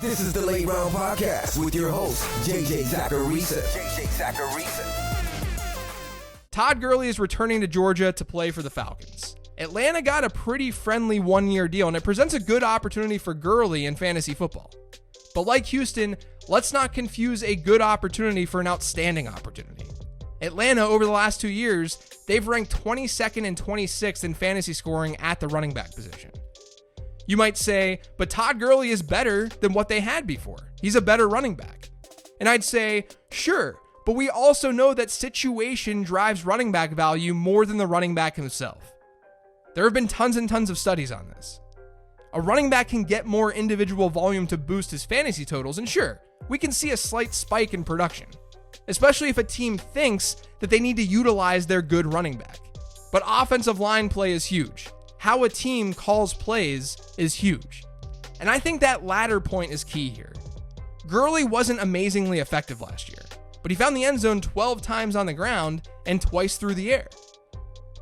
This is the Late Round Podcast with your host, JJ Zachariason. Todd Gurley is returning to Georgia to play for the Falcons. Atlanta got a pretty friendly one-year deal, and it presents a good opportunity for Gurley in fantasy football. But like Houston, let's not confuse a good opportunity for an outstanding opportunity. Atlanta, over the last 2 years, they've ranked 22nd and 26th in fantasy scoring at the running back position. You might say, but Todd Gurley is better than what they had before. He's a better running back. And I'd say, sure, but we also know that situation drives running back value more than the running back himself. There have been tons and tons of studies on this. A running back can get more individual volume to boost his fantasy totals, and sure, we can see a slight spike in production, especially if a team thinks that they need to utilize their good running back. But offensive line play is huge. How a team calls plays is huge. And I think that latter point is key here. Gurley wasn't amazingly effective last year, but he found the end zone 12 times on the ground and twice through the air.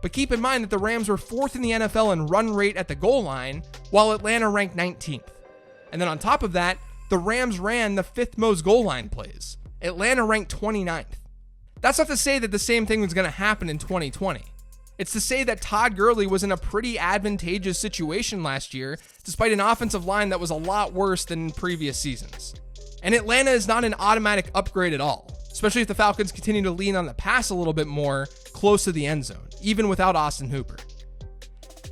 But keep in mind that the Rams were 4th in the NFL in run rate at the goal line, while Atlanta ranked 19th. And then on top of that, the Rams ran the 5th most goal line plays. Atlanta ranked 29th. That's not to say that the same thing was going to happen in 2020. It's to say that Todd Gurley was in a pretty advantageous situation last year, despite an offensive line that was a lot worse than in previous seasons. And Atlanta is not an automatic upgrade at all, especially if the Falcons continue to lean on the pass a little bit more close to the end zone, even without Austin Hooper.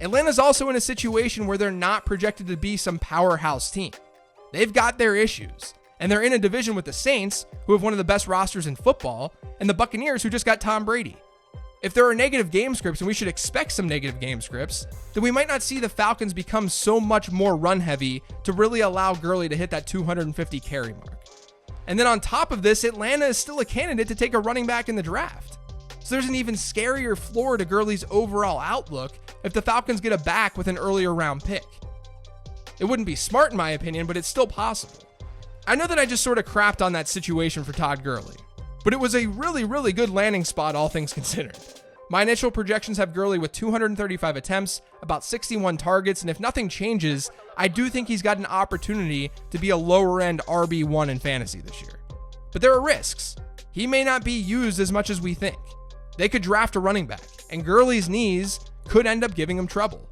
Atlanta's also in a situation where they're not projected to be some powerhouse team. They've got their issues, and they're in a division with the Saints, who have one of the best rosters in football, and the Buccaneers, who just got Tom Brady. If there are negative game scripts, and we should expect some negative game scripts, then we might not see the Falcons become so much more run heavy to really allow Gurley to hit that 250 carry mark. And then on top of this, Atlanta is still a candidate to take a running back in the draft. So there's an even scarier floor to Gurley's overall outlook if the Falcons get a back with an earlier round pick. It wouldn't be smart in my opinion, but it's still possible. I know that I just sort of crapped on that situation for Todd Gurley, but it was a really, really good landing spot, all things considered. My initial projections have Gurley with 235 attempts, about 61 targets, and if nothing changes, I do think he's got an opportunity to be a lower-end RB1 in fantasy this year. But there are risks. He may not be used as much as we think. They could draft a running back, and Gurley's knees could end up giving him trouble.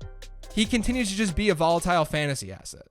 He continues to just be a volatile fantasy asset.